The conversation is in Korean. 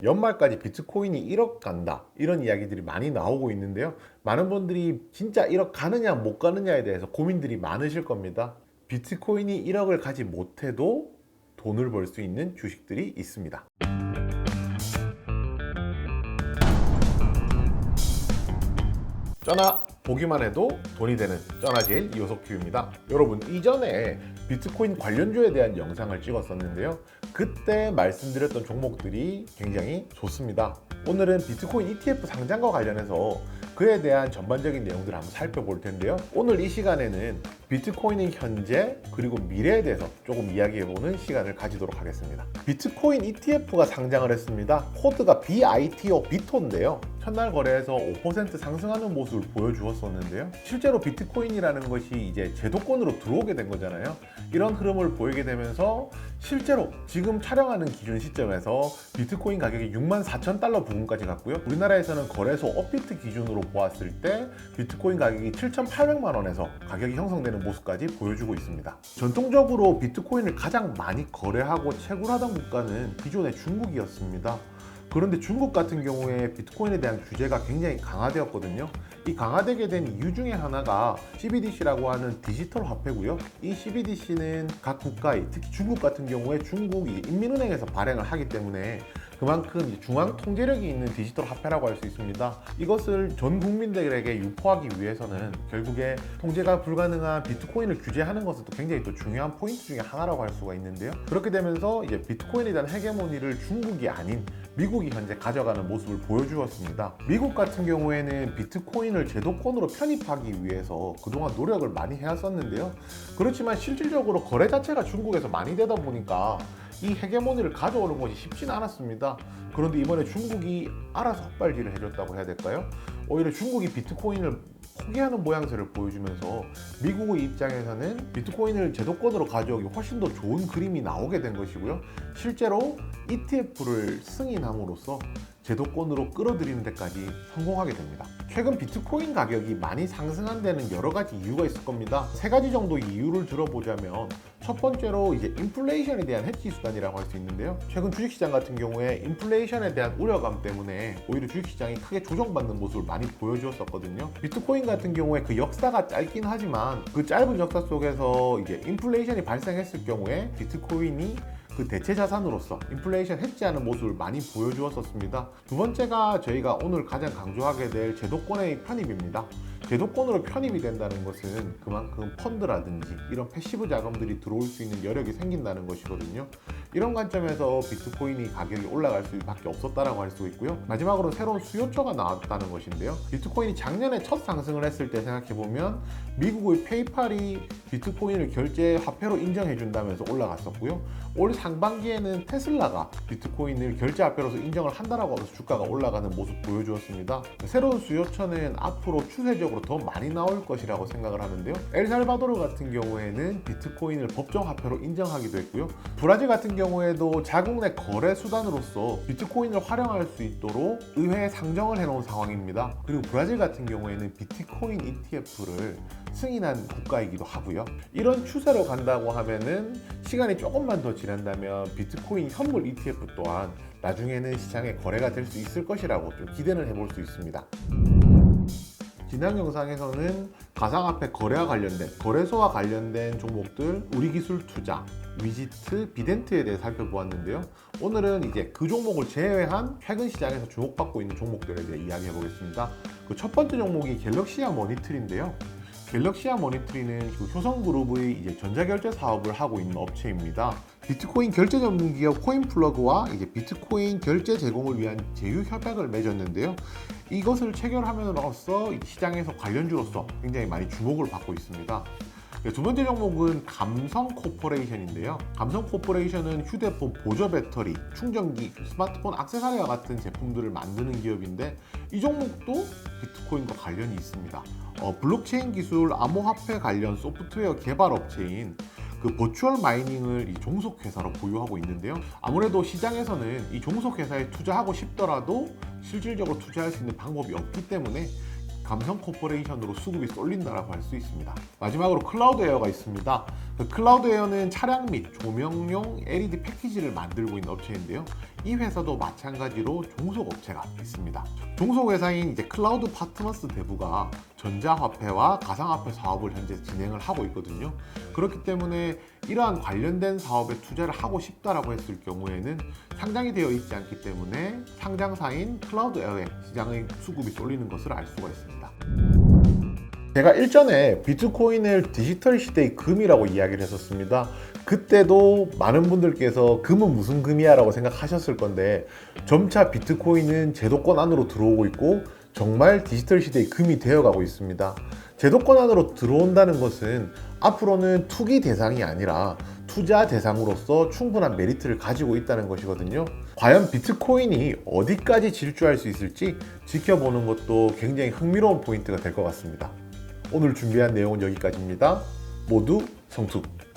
연말까지 비트코인이 1억 간다 이런 이야기들이 많이 나오고 있는데요. 많은 분들이 진짜 1억 가느냐 못 가느냐에 대해서 고민들이 많으실 겁니다. 비트코인이 1억을 가지 못해도 돈을 벌 수 있는 주식들이 있습니다. 쩌나 보기만 해도 돈이 되는 쩌나제일 이호석TV입니다. 여러분, 이전에 비트코인 관련주에 대한 영상을 찍었었는데요. 그때 말씀드렸던 종목들이 굉장히 좋습니다. 오늘은 비트코인 ETF 상장과 관련해서 그에 대한 전반적인 내용들을 한번 살펴볼 텐데요. 오늘 이 시간에는 비트코인의 현재 그리고 미래에 대해서 조금 이야기해보는 시간을 가지도록 하겠습니다. 비트코인 ETF가 상장을 했습니다. 코드가 BITO 비토인데요. 첫날 거래에서 5% 상승하는 모습을 보여주었었는데요. 실제로 비트코인이라는 것이 이제 제도권으로 들어오게 된 거잖아요. 이런 흐름을 보이게 되면서 실제로 지금 촬영하는 기준 시점에서 비트코인 가격이 64,000달러 부근까지 갔고요. 우리나라에서는 거래소 업비트 기준으로 보았을 때 비트코인 가격이 7,800만 원에서 가격이 형성되는 모습까지 보여주고 있습니다. 전통적으로 비트코인을 가장 많이 거래하고 채굴하던 국가는 기존의 중국이었습니다. 그런데 중국 같은 경우에 비트코인에 대한 규제가 굉장히 강화되었거든요. 이 강화되게 된 이유 중에 하나가 CBDC라고 하는 디지털 화폐고요. 이 CBDC는 각 국가의, 특히 중국 같은 경우에 중국이 인민은행에서 발행을 하기 때문에 그만큼 중앙 통제력이 있는 디지털 화폐라고 할 수 있습니다. 이것을 전 국민들에게 유포하기 위해서는 결국에 통제가 불가능한 비트코인을 규제하는 것은 또 굉장히 또 중요한 포인트 중에 하나라고 할 수가 있는데요. 그렇게 되면서 이제 비트코인에 대한 헤게모니를 중국이 아닌 미국이 현재 가져가는 모습을 보여주었습니다. 미국 같은 경우에는 비트코인을 제도권으로 편입하기 위해서 그동안 노력을 많이 해왔었는데요. 그렇지만 실질적으로 거래 자체가 중국에서 많이 되다 보니까 이 헤게모니를 가져오는 것이 쉽지는 않았습니다. 그런데 이번에 중국이 알아서 헛발질을 해줬다고 해야 될까요? 오히려 중국이 비트코인을 포기하는 모양새를 보여주면서 미국의 입장에서는 비트코인을 제도권으로 가져오기 훨씬 더 좋은 그림이 나오게 된 것이고요. 실제로 ETF를 승인함으로써 제도권으로 끌어들이는 데까지 성공하게 됩니다. 최근 비트코인 가격이 많이 상승한 데는 여러 가지 이유가 있을 겁니다. 세 가지 정도의 이유를 들어보자면 첫 번째로 이제 인플레이션에 대한 해치 수단이라고 할 수 있는데요. 최근 주식시장 같은 경우에 인플레이션에 대한 우려감 때문에 오히려 주식시장이 크게 조정받는 모습을 많이 보여주었었거든요. 비트코인 같은 경우에 그 역사가 짧긴 하지만 그 짧은 역사 속에서 이제 인플레이션이 발생했을 경우에 비트코인이 그 대체 자산으로서 인플레이션 해지하는 모습을 많이 보여주었었습니다. 두 번째가 저희가 오늘 가장 강조하게 될 제도권의 편입입니다. 제도권으로 편입이 된다는 것은 그만큼 펀드라든지 이런 패시브 자금들이 들어올 수 있는 여력이 생긴다는 것이거든요. 이런 관점에서 비트코인이 가격이 올라갈 수밖에 없었다라고 할 수 있고요. 마지막으로 새로운 수요처가 나왔다는 것인데요. 비트코인이 작년에 첫 상승을 했을 때 생각해보면 미국의 페이팔이 비트코인을 결제 화폐로 인정해준다면서 올라갔었고요. 올 상반기에는 테슬라가 비트코인을 결제 화폐로서 인정을 한다라고 하면서 주가가 올라가는 모습 보여주었습니다. 새로운 수요처는 앞으로 추세적으로 더 많이 나올 것이라고 생각을 하는데요. 엘살바도르 같은 경우에는 비트코인을 법정 화폐로 인정하기도 했고요. 브라질 같은 경우에도 자국 내 거래 수단으로서 비트코인을 활용할 수 있도록 의회에 상정을 해놓은 상황입니다. 그리고 브라질 같은 경우에는 비트코인 ETF를 승인한 국가이기도 하고요. 이런 추세로 간다고 하면은 시간이 조금만 더 지난다면 비트코인 현물 ETF 또한 나중에는 시장에 거래가 될 수 있을 것이라고 좀 기대를 해볼 수 있습니다. 지난 영상에서는 가상화폐 거래와 관련된 거래소와 관련된 종목들, 우리기술투자, 위지트, 비덴트에 대해 살펴보았는데요. 오늘은 이제 그 종목을 제외한 최근 시장에서 주목받고 있는 종목들에 대해 이야기해 보겠습니다. 그 첫 번째 종목이 갤럭시아 머니트리인데요. 갤럭시아 머니트리는 효성그룹의 이제 전자결제 사업을 하고 있는 업체입니다. 비트코인 결제 전문 기업 코인플러그와 이제 비트코인 결제 제공을 위한 제휴 협약을 맺었는데요. 이것을 체결함으로써 시장에서 관련주로서 굉장히 많이 주목을 받고 있습니다. 두 번째 종목은 감성코퍼레이션인데요. 감성코퍼레이션은 휴대폰 보조 배터리, 충전기, 스마트폰 액세서리와 같은 제품들을 만드는 기업인데 이 종목도 비트코인과 관련이 있습니다. 블록체인 기술, 암호화폐 관련 소프트웨어 개발 업체인 그 버추얼 마이닝을 이 종속회사로 보유하고 있는데요. 아무래도 시장에서는 이 종속회사에 투자하고 싶더라도 실질적으로 투자할 수 있는 방법이 없기 때문에 감성코퍼레이션으로 수급이 쏠린다라고 할 수 있습니다. 마지막으로 클라우드에어가 있습니다. 클라우드에어는 차량 및 조명용 LED 패키지를 만들고 있는 업체인데요. 이 회사도 마찬가지로 종속업체가 있습니다. 종속회사인 이제 클라우드 파트너스 대부가 전자화폐와 가상화폐 사업을 현재 진행을 하고 있거든요. 그렇기 때문에 이러한 관련된 사업에 투자를 하고 싶다라고 했을 경우에는 상장이 되어 있지 않기 때문에 상장사인 클라우드 에어의 시장의 수급이 쏠리는 것을 알 수가 있습니다. 제가 일전에 비트코인을 디지털 시대의 금이라고 이야기를 했었습니다. 그때도 많은 분들께서 금은 무슨 금이야 라고 생각하셨을 건데 점차 비트코인은 제도권 안으로 들어오고 있고 정말 디지털 시대의 금이 되어가고 있습니다. 제도권 안으로 들어온다는 것은 앞으로는 투기 대상이 아니라 투자 대상으로서 충분한 메리트를 가지고 있다는 것이거든요. 과연 비트코인이 어디까지 질주할 수 있을지 지켜보는 것도 굉장히 흥미로운 포인트가 될 것 같습니다. 오늘 준비한 내용은 여기까지입니다. 모두 성숙!